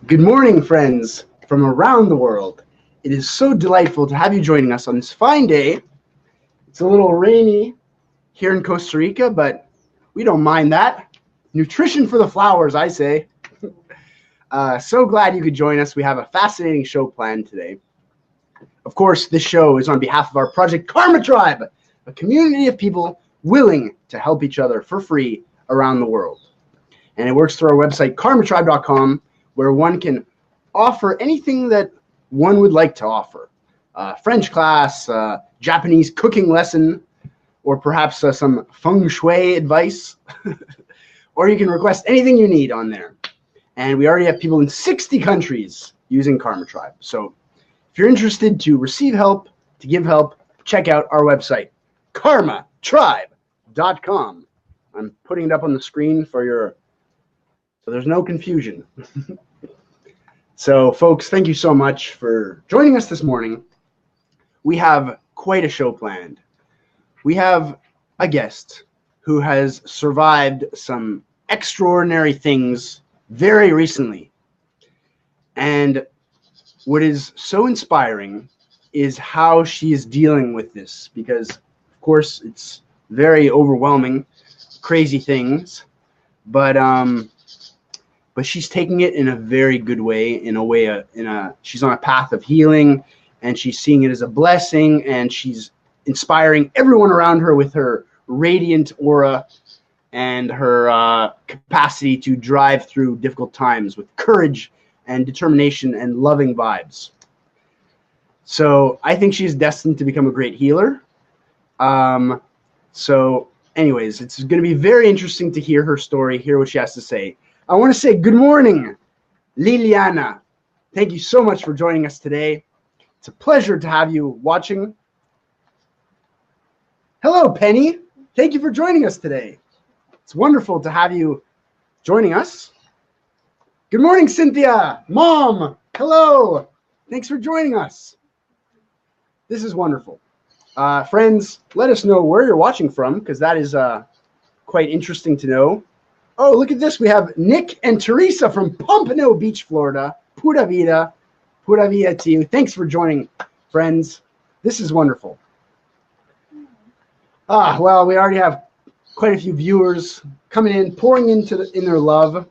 Good morning, friends from around the world. It is so delightful to have you joining us on this fine day. It's a little rainy here in Costa Rica, but we don't mind that. Nutrition for the flowers, I say. So glad you could join us. We have a fascinating show planned today. Of course, this show is on behalf of our project Karma Tribe, a community of people willing to help each other for free around the world. And it works through our website, karmatribe.com, where one can offer anything that one would like to offer. French class, Japanese cooking lesson, or perhaps some feng shui advice. Or you can request anything you need on there. And we already have people in 60 countries using Karma Tribe. So if you're interested to receive help, to give help, check out our website, karmatribe.com. I'm putting it up on the screen so there's no confusion. So, folks, thank you so much for joining us this morning. We have quite a show planned. We have a guest who has survived some extraordinary things very recently. And what is so inspiring is how she is dealing with this, because, of course, it's very overwhelming, crazy things, but she's taking it in a very good way, she's on a path of healing, and she's seeing it as a blessing, and she's inspiring everyone around her with her radiant aura and her capacity to drive through difficult times with courage and determination and loving vibes. So I think she's destined to become a great healer. So anyways, it's going to be very interesting to hear her story, hear what she has to say. I want to say good morning, Liliana. Thank you so much for joining us today. It's a pleasure to have you watching. Hello, Penny. Thank you for joining us today. It's wonderful to have you joining us. Good morning, Cynthia. Mom, hello. Thanks for joining us. This is wonderful. Friends, let us know where you're watching from, because that is quite interesting to know. Oh, look at this. We have Nick and Teresa from Pompano Beach, Florida. Pura vida to you. Thanks for joining, friends. This is wonderful. Well, we already have quite a few viewers coming in, pouring in their love.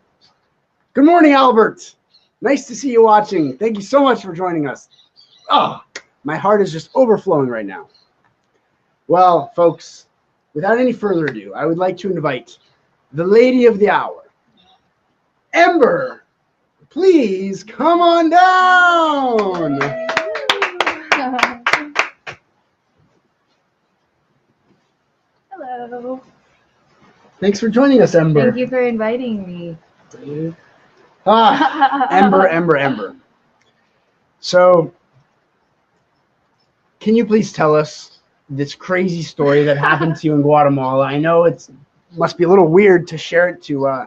Good morning, Albert. Nice to see you watching. Thank you so much for joining us. My heart is just overflowing right now. Well, folks, without any further ado, I would like to invite the lady of the hour, Ember. Please come on down. Hello. Thanks for joining us, Ember. Thank you for inviting me. Ember. So, can you please tell us this crazy story that happened to you in Guatemala? I know it must be a little weird to share it to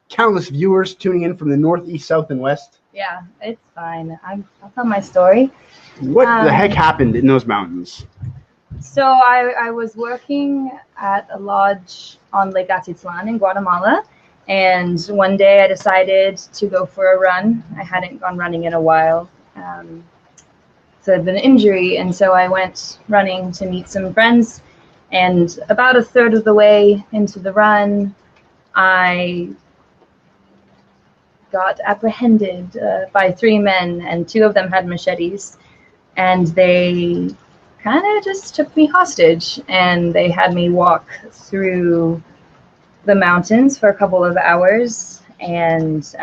countless viewers tuning in from the north, east, south, and west. Yeah, it's fine. I'll tell my story. What the heck happened in those mountains? So I was working at a lodge on Lake Atitlan in Guatemala, and one day I decided to go for a run. I hadn't gone running in a while. So it had been an injury, and so I went running to meet some friends. And about a third of the way into the run, I got apprehended by 3 men, and 2 of them had machetes, and they kind of just took me hostage, and they had me walk through the mountains for a couple of hours, and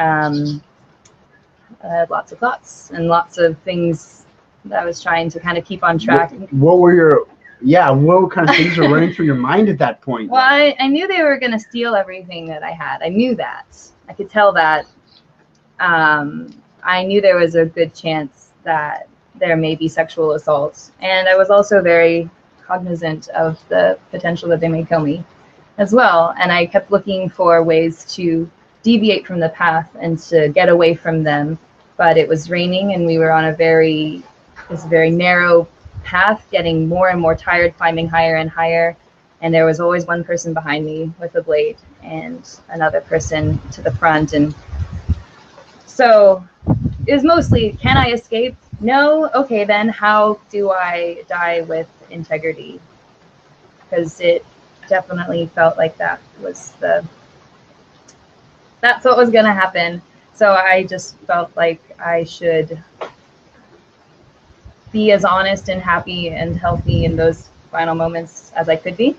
lots of thoughts and lots of things that I was trying to kind of keep on track. What kind of things were running through your mind at that point? Well, I knew they were going to steal everything that I had. I knew that. I could tell that. I knew there was a good chance that there may be sexual assault. And I was also very cognizant of the potential that they may kill me as well. And I kept looking for ways to deviate from the path and to get away from them. But it was raining, and we were on this very narrow path, getting more and more tired, climbing higher and higher. And there was always one person behind me with a blade and another person to the front. And So it was mostly, can I escape? No. Okay, then how do I die with integrity? Because it definitely felt like that's what was going to happen. So I just felt like I should be as honest and happy and healthy in those final moments as I could be.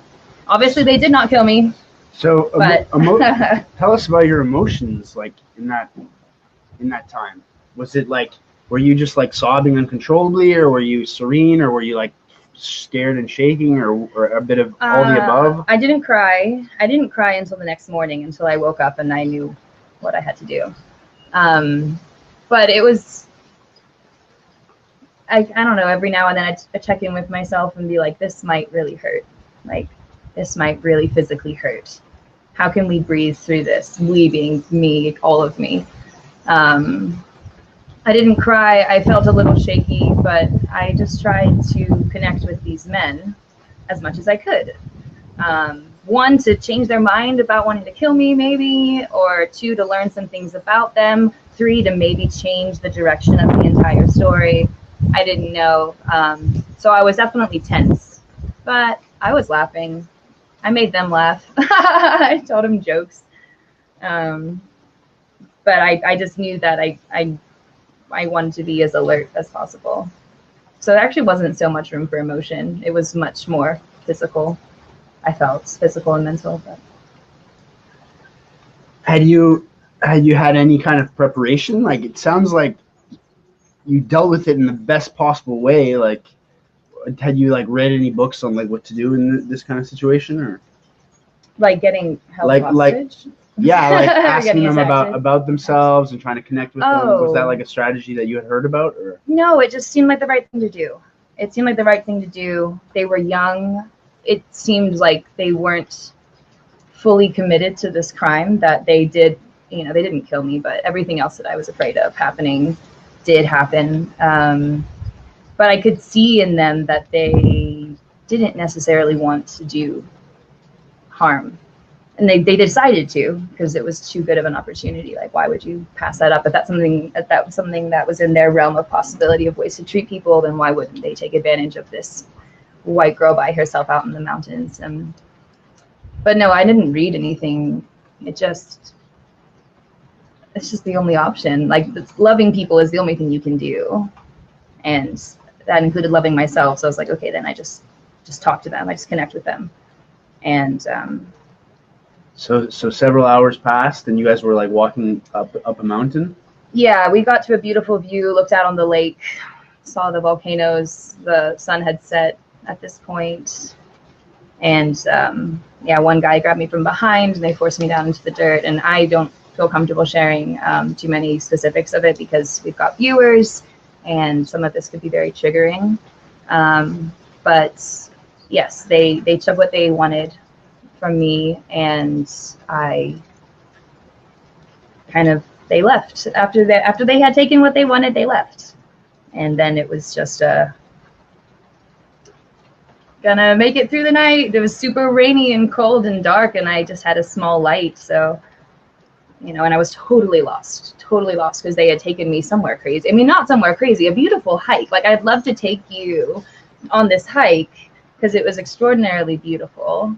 Obviously, they did not kill me. So But tell us about your emotions, like in that time. Was it like, were you just like sobbing uncontrollably, or were you serene, or were you like scared and shaking, or a bit of all the above? I didn't cry. I didn't cry until the next morning, until I woke up and I knew what I had to do. But it was, I don't know, every now and then I check in with myself and be like, this might really hurt. Like, this might really physically hurt. How can we breathe through this? We being me, all of me. I didn't cry. I felt a little shaky, but I just tried to connect with these men as much as I could. One, to change their mind about wanting to kill me, maybe, or two, to learn some things about them. Three, to maybe change the direction of the entire story. I didn't know. So I was definitely tense, but I was laughing. I made them laugh. I told them jokes. But I just knew that I wanted to be as alert as possible. So there actually wasn't so much room for emotion. It was much more physical. I felt physical and mental. But Had you had any kind of preparation? Like, it sounds like you dealt with it in the best possible way. Like, had you like read any books on like what to do in this kind of situation, or like getting held hostage? Yeah, like asking them about themselves and trying to connect with them. Was that like a strategy that you had heard about, or? No, it just seemed like the right thing to do. It seemed like the right thing to do. They were young. It seemed like they weren't fully committed to this crime that they did. You know, they didn't kill me, but everything else that I was afraid of happening did happen. But I could see in them that they didn't necessarily want to do harm. And they decided to, because it was too good of an opportunity. Like, why would you pass that up? If that was something that was in their realm of possibility of ways to treat people, then why wouldn't they take advantage of this white girl by herself out in the mountains? But no, I didn't read anything. It's just the only option. Like, loving people is the only thing you can do, and that included loving myself. So I was like, okay, then I just talk to them. I just connect with them, and. So several hours passed, and you guys were like walking up a mountain? Yeah, we got to a beautiful view, looked out on the lake, saw the volcanoes. The sun had set at this point. And one guy grabbed me from behind, and they forced me down into the dirt. And I don't feel comfortable sharing too many specifics of it, because we've got viewers, and some of this could be very triggering. But yes, they took what they wanted from me, and they left after they had taken what they wanted. They left, and then it was just gonna make it through the night. It was super rainy and cold and dark, and I just had a small light, so and I was totally lost because they had taken me somewhere crazy. I mean, not somewhere crazy, a beautiful hike. Like, I'd love to take you on this hike because it was extraordinarily beautiful.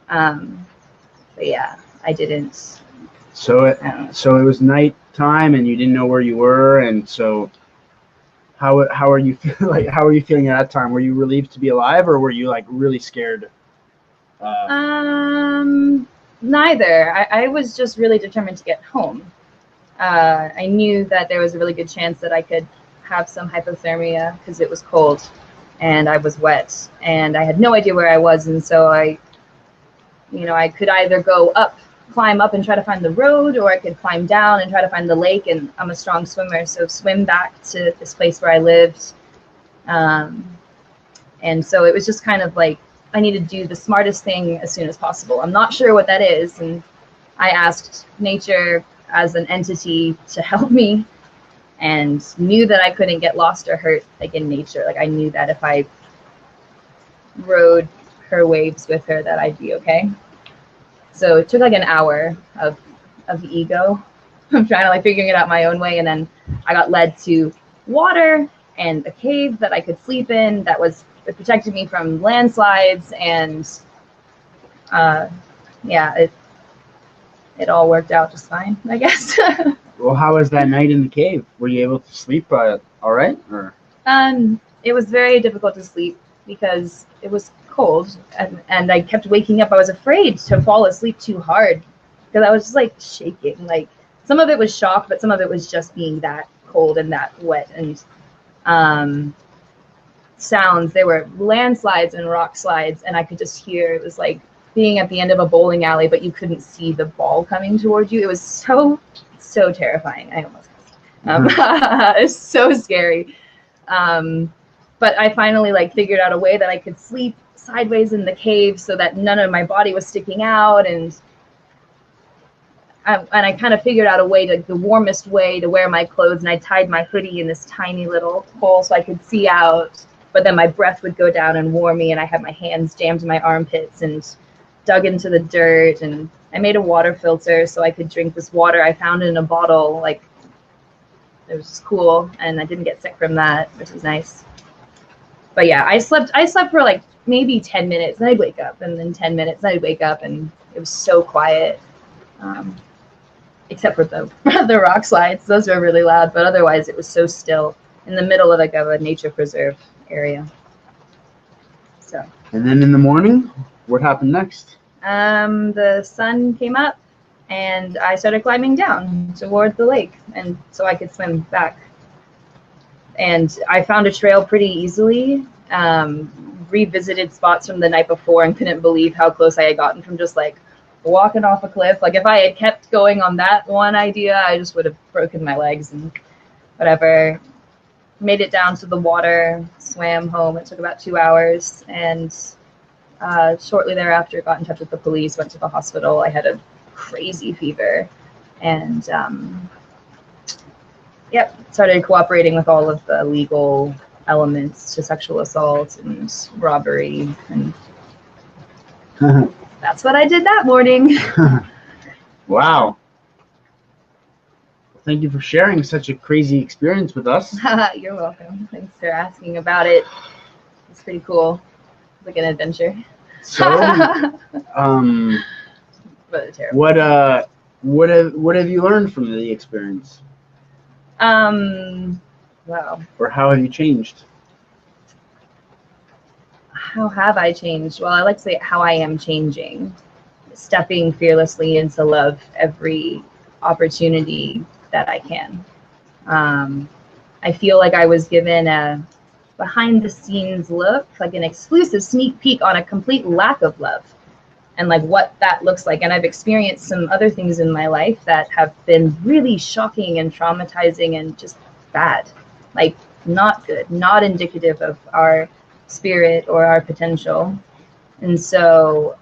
But yeah, I didn't. So it was night time, and you didn't know where you were, and so how are you feeling at that time? Were you relieved to be alive, or were you like really scared? Neither. I was just really determined to get home. I knew that there was a really good chance that I could have some hypothermia because it was cold and I was wet, and I had no idea where I was, and so I could either climb up and try to find the road, or I could climb down and try to find the lake, and I'm a strong swimmer, so swim back to this place where I lived. And so it was just kind of like, I need to do the smartest thing as soon as possible. I'm not sure what that is, and I asked nature as an entity to help me, and knew that I couldn't get lost or hurt like in nature. Like, I knew that if I rode her waves with her, that I'd be okay. So it took like an hour of ego I'm trying to like figuring it out my own way. And then I got led to water and a cave that I could sleep in it protected me from landslides. And yeah, it all worked out just fine, I guess. Well, how was that night in the cave? Were you able to sleep all right? Or It was very difficult to sleep because it was cold, and I kept waking up. I was afraid to fall asleep too hard because I was just like shaking. Like some of it was shock, but some of it was just being that cold and that wet. And sounds, there were landslides and rock slides, and I could just hear, it was like being at the end of a bowling alley, but you couldn't see the ball coming towards you. It was so terrifying. I almost it's so scary. But I finally like figured out a way that I could sleep sideways in the cave so that none of my body was sticking out, and I kind of figured out a way the warmest way to wear my clothes, and I tied my hoodie in this tiny little hole so I could see out, but then my breath would go down and warm me, and I had my hands jammed in my armpits and dug into the dirt, and I made a water filter so I could drink this water I found in a bottle. Like, it was just cool, and I didn't get sick from that, which was nice. But yeah, I slept for like maybe 10 minutes, and I'd wake up, and then 10 minutes, and I'd wake up, and it was so quiet. Except for the rock slides. Those were really loud, but otherwise it was so still in the middle of like a nature preserve area. So. And then in the morning, what happened next? The sun came up, and I started climbing down toward the lake, and so I could swim back. And I found a trail pretty easily. Revisited spots from the night before and couldn't believe how close I had gotten from just like walking off a cliff. Like if I had kept going on that one idea, I just would have broken my legs and whatever. Made it down to the water, swam home. It took about 2 hours, and shortly thereafter got in touch with the police, went to the hospital. I had a crazy fever, and started cooperating with all of the legal elements to sexual assault and robbery, and that's what I did that morning. Wow. Thank you for sharing such a crazy experience with us. You're welcome. Thanks for asking about it. It's pretty cool. It's like an adventure. So, But terrible. what have you learned from the experience? Wow. Or how have you changed? How have I changed? Well, I like to say how I am changing. Stepping fearlessly into love every opportunity that I can. I feel like I was given a behind the scenes look, like an exclusive sneak peek on a complete lack of love and like what that looks like. And I've experienced some other things in my life that have been really shocking and traumatizing and just bad, like not good, not indicative of our spirit or our potential. And so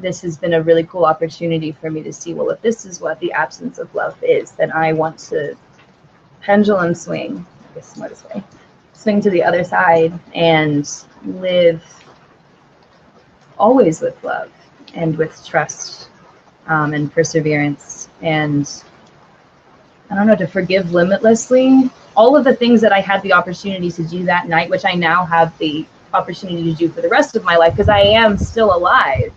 this has been a really cool opportunity for me to see, well, if this is what the absence of love is, then I want to pendulum swing, I guess smartest way, swing to the other side and live always with love and with trust and perseverance, and I don't know, to forgive limitlessly. All of the things that I had the opportunity to do that night, which I now have the opportunity to do for the rest of my life because I am still alive.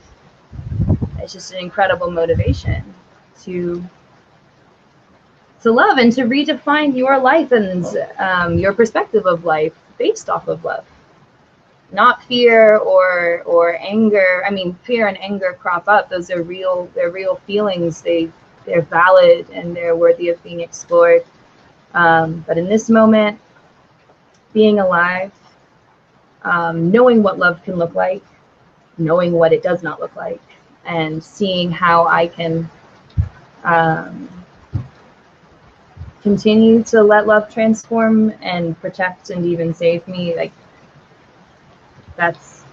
It's just an incredible motivation to love and to redefine your life and your perspective of life based off of love. Not fear or anger. I mean, fear and anger crop up. Those are real. They're real feelings. They're valid and they're worthy of being explored. But in this moment, being alive, knowing what love can look like, knowing what it does not look like, and seeing how I can continue to let love transform and protect and even save me, like, that's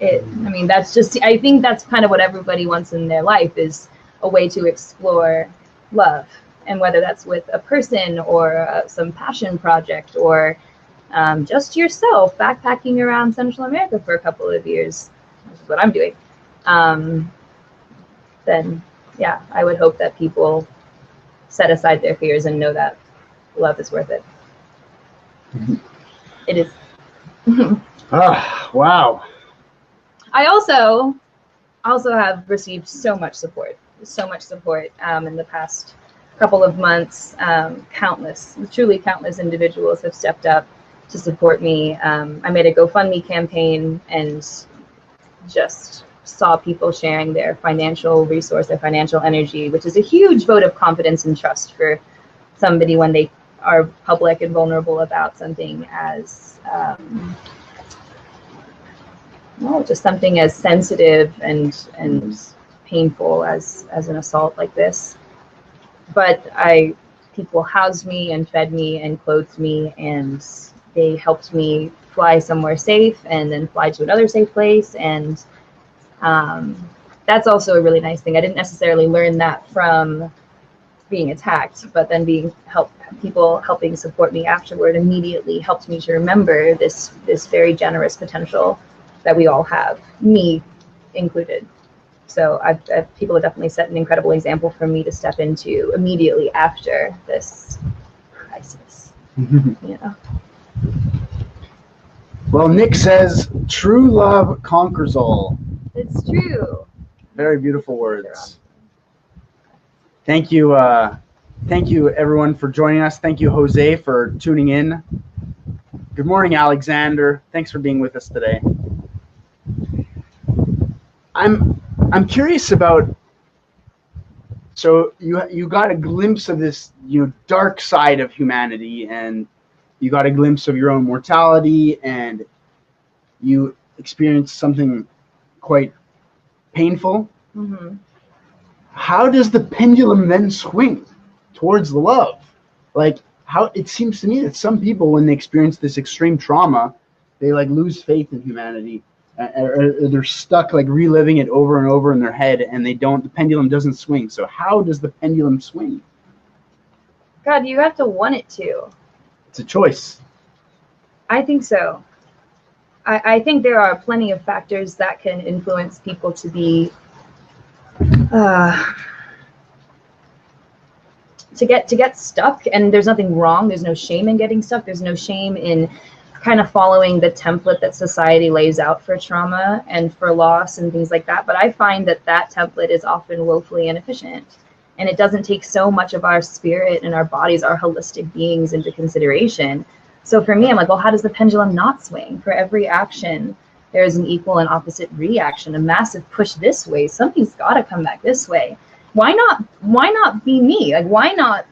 it. I mean, that's just, I think that's kind of what everybody wants in their life, is a way to explore love. And whether that's with a person or some passion project or just yourself backpacking around Central America for a couple of years, which is what I'm doing, then yeah, I would hope that people set aside their fears and know that love is worth it. It is. Wow. I also have received so much support in the past couple of months. Truly countless individuals have stepped up to support me. I made a GoFundMe campaign and just saw people sharing their financial resource, their financial energy, which is a huge vote of confidence and trust for somebody when they are public and vulnerable about something as just something as sensitive and painful as an assault like this. But people housed me and fed me and clothed me, and they helped me fly somewhere safe and then fly to another safe place. And that's also a really nice thing. I didn't necessarily learn that from being attacked, but then people helping support me afterward immediately helped me to remember this very generous potential that we all have, me included. So people have definitely set an incredible example for me to step into immediately after this crisis. Well, Nick says, true love conquers all. It's true. Very beautiful words. Thank you everyone for joining us. Thank you, Jose, for tuning in. Good morning, Alexander. Thanks for being with us today. I'm curious about, so you got a glimpse of this dark side of humanity, and you got a glimpse of your own mortality, and you experienced something quite painful. Mm-hmm. How does the pendulum then swing towards the love? Like, how it seems to me that some people, when they experience this extreme trauma, they lose faith in humanity. Or they're stuck reliving it over and over in their head, and the pendulum doesn't swing. So how does the pendulum swing? God, you have to want it to. It's a choice. I think so. I think there are plenty of factors that can influence people to be to get stuck, and there's nothing wrong. There's no shame in getting stuck. There's no shame in kind of following the template that society lays out for trauma and for loss and things like that. But I find that template is often woefully inefficient, and it doesn't take so much of our spirit and our bodies, our holistic beings, into consideration. So for me, I'm like, well, how does the pendulum not swing? For every action, there is an equal and opposite reaction, a massive push this way. Something's got to come back this way. Why not be me? Why not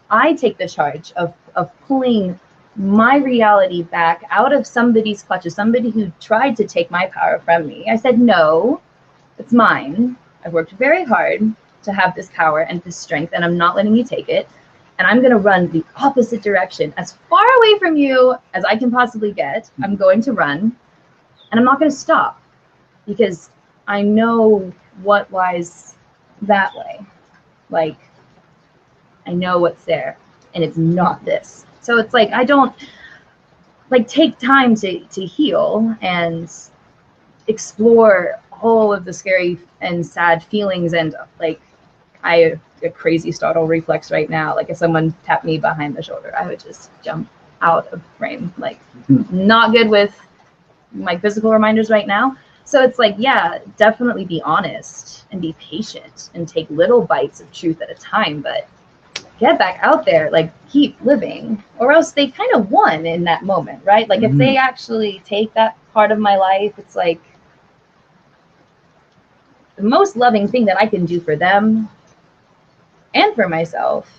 I take the charge of pulling my reality back out of somebody's clutches, somebody who tried to take my power from me. I said, no, it's mine. I've worked very hard to have this power and this strength, and I'm not letting you take it. And I'm going to run the opposite direction, as far away from you as I can possibly get. I'm going to run, and I'm not going to stop, because I know what lies that way. I know what's there, and it's not this. So it's I don't take time to heal and explore all of the scary and sad feelings. And I have a crazy startle reflex right now. If someone tapped me behind the shoulder, I would just jump out of frame. Not good with my physical reminders right now. So it's yeah, definitely be honest and be patient and take little bites of truth at a time, but get back out there, keep living, or else they kind of won in that moment, right? If they actually take that part of my life, it's the most loving thing that I can do for them and for myself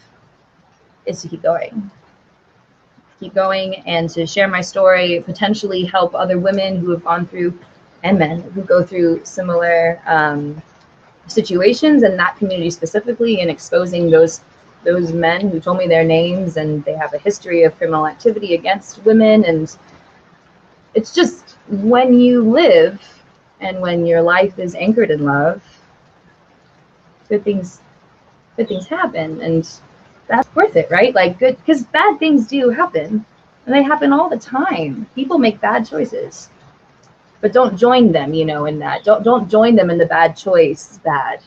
is to keep going and to share my story, potentially help other women who have gone through, and men who go through similar situations in that community specifically, and exposing those men who told me their names, and they have a history of criminal activity against women. And it's just, when you live and when your life is anchored in love, good things happen, and that's worth it, right? Good, because bad things do happen, and they happen all the time. People make bad choices, but don't join them, in that. Don't join them in the bad choice, but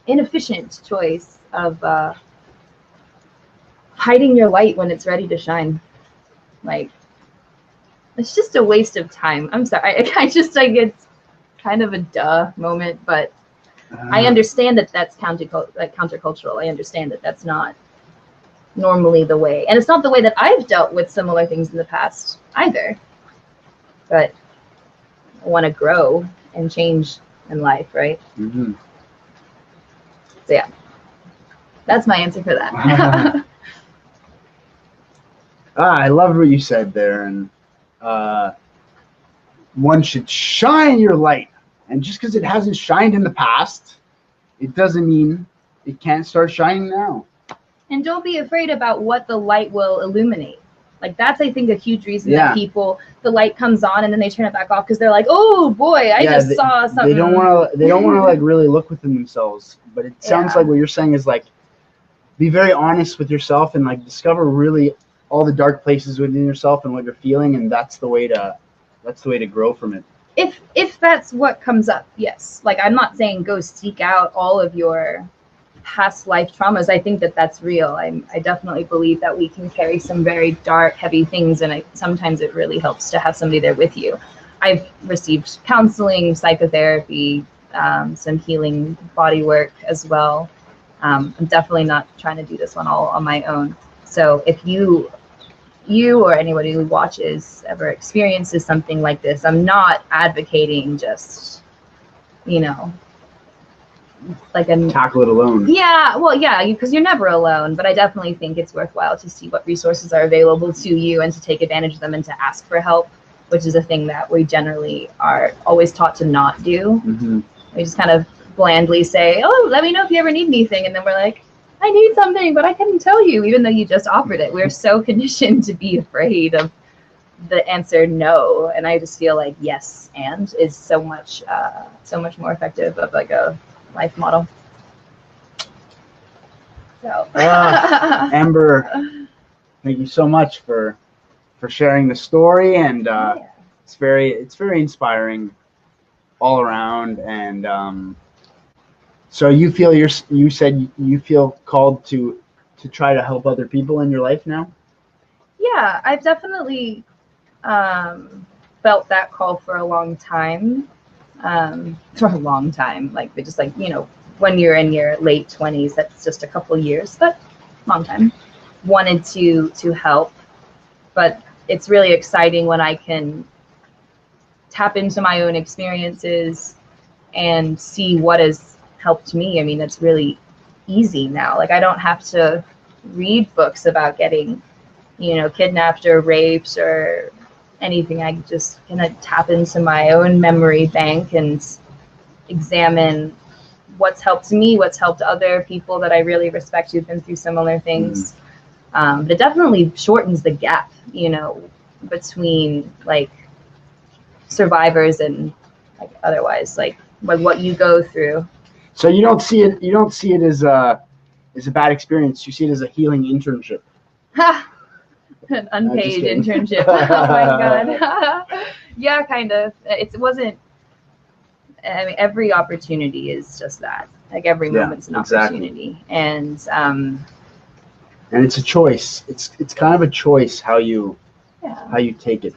inefficient choice of hiding your light when it's ready to shine. Like, it's just a waste of time. I'm sorry. I just like, it's kind of a duh moment, but I understand that that's countercultural. I understand that that's not normally the way, and it's not the way that I've dealt with similar things in the past either. But I want to grow and change in life, right? Mm-hmm. So yeah, that's my answer for that. I loved what you said there, and one should shine your light. And just because it hasn't shined in the past, it doesn't mean it can't start shining now. And don't be afraid about what the light will illuminate. Like, that's, I think, a huge reason that people, the light comes on and then they turn it back off because they're like, oh boy, I just saw something. They don't want to like really look within themselves. But it sounds like what you're saying is like, be very honest with yourself and like discover really all the dark places within yourself and what you're feeling, and that's the way to grow from it. If that's what comes up, yes. Like, I'm not saying go seek out all of your past life traumas. I think that that's real. I definitely believe that we can carry some very dark, heavy things, and sometimes it really helps to have somebody there with you. I've received counseling, psychotherapy, some healing body work as well. I'm definitely not trying to do this one all on my own. So if you or anybody who watches ever experiences something like this, I'm not advocating just, like tackle it alone. Yeah, well, yeah, because you're never alone, but I definitely think it's worthwhile to see what resources are available to you and to take advantage of them and to ask for help, which is a thing that we generally are always taught to not do. Mm-hmm. We just kind of blandly say, oh, let me know if you ever need anything, and then we're like, I need something, but I couldn't tell you, even though you just offered it. We're so conditioned to be afraid of the answer no, and I just feel like yes and is so much more effective of like a life model. So Ember, thank you so much for sharing the story, and it's very inspiring all around. And so you said you feel called to try to help other people in your life now? Yeah, I've definitely felt that call for a long time. Like, just like, when you're in your late 20s, that's just a couple years, but long time. Wanted to help, but it's really exciting when I can tap into my own experiences and see what has helped me. I mean, it's really easy now. Like, I don't have to read books about getting, kidnapped or raped or anything. I just kind of tap into my own memory bank and examine what's helped me, what's helped other people that I really respect who've been through similar things. But it definitely shortens the gap, between like survivors and like otherwise, like what you go through. So you don't see it as a bad experience. You see it as a healing internship. An unpaid internship. Oh my god. Yeah, kind of. It wasn't. I mean, every opportunity is just that. Like, every moment's an opportunity, and it's a choice. It's kind of a choice how you take it.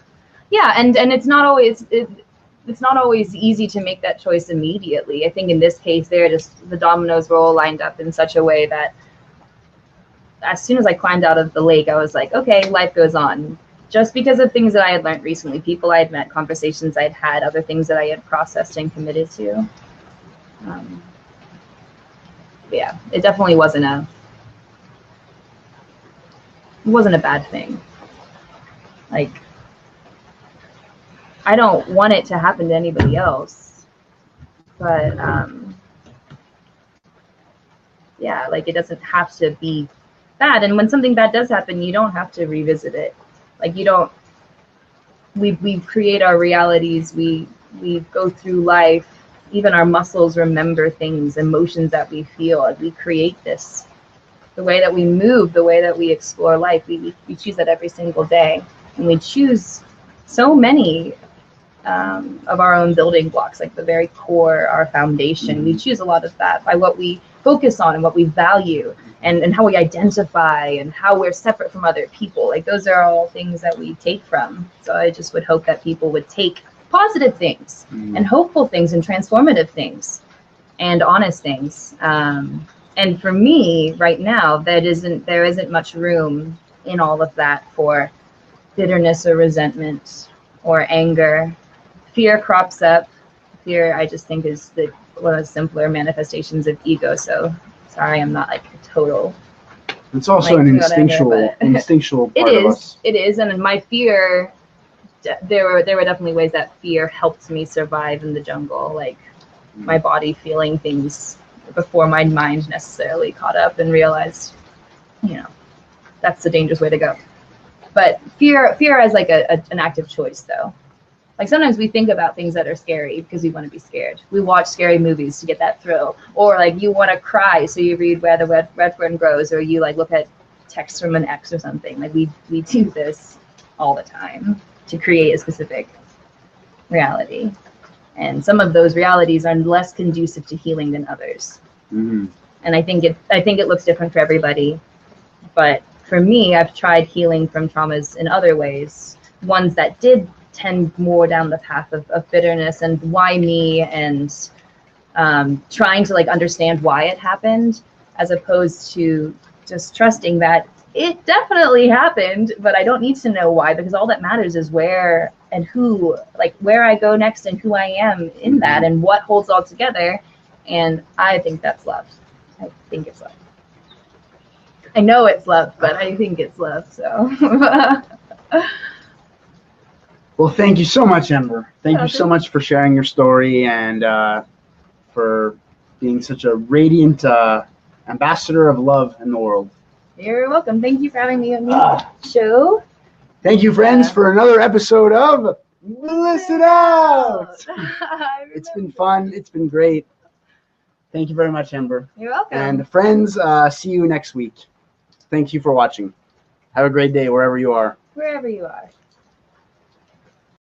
Yeah, and it's not always it's not always easy to make that choice immediately. I think in this case, the dominoes were all lined up in such a way that as soon as I climbed out of the lake, I was like, okay, life goes on. Just because of things that I had learned recently, people I had met, conversations I'd had, other things that I had processed and committed to. Yeah, it definitely wasn't a bad thing. Like, I don't want it to happen to anybody else, but yeah, like, it doesn't have to be bad. And when something bad does happen, you don't have to revisit it. Like, we create our realities, we go through life, even our muscles remember things, emotions that we feel. Like, we create this. The way that we move, the way that we explore life, we choose that every single day. And we choose so many of our own building blocks, like the very core, our foundation. We choose a lot of that by what we focus on and what we value, and how we identify and how we're separate from other people. Like those are all things that we take from. So I just would hope that people would take positive things and hopeful things and transformative things and honest things. And for me right now, there isn't much room in all of that for bitterness or resentment or anger. Fear crops up. Fear, I just think, is one of the simpler manifestations of ego. So sorry, I'm not like a total. It's also like, an whatever, instinctual part of us. It is, and my fear. There were definitely ways that fear helped me survive in the jungle. Like my body feeling things before my mind necessarily caught up and realized, that's the dangerous way to go. But fear as like an active choice, though. Like sometimes we think about things that are scary because we want to be scared. We watch scary movies to get that thrill, or like you want to cry, so you read Where the Red Fern Grows, or you like look at texts from an ex or something. Like we do this all the time to create a specific reality, and some of those realities are less conducive to healing than others. And I think it looks different for everybody. But for me, I've tried healing from traumas in other ways, ones that did tend more down the path of bitterness and why me, and trying to like understand why it happened, as opposed to just trusting that it definitely happened, but I don't need to know why, because all that matters is where and who, like where I go next and who I am in that and what holds all together. And I think that's love. I think it's love. I know it's love, but I think it's love. So. Well, thank you so much, Ember. Thank you so much for sharing your story and for being such a radiant ambassador of love in the world. You're welcome. Thank you for having me on the show. Thank you, friends, for another episode of Blissin Out. It's been fun. It's been great. Thank you very much, Ember. You're welcome. And friends, see you next week. Thank you for watching. Have a great day wherever you are. Wherever you are.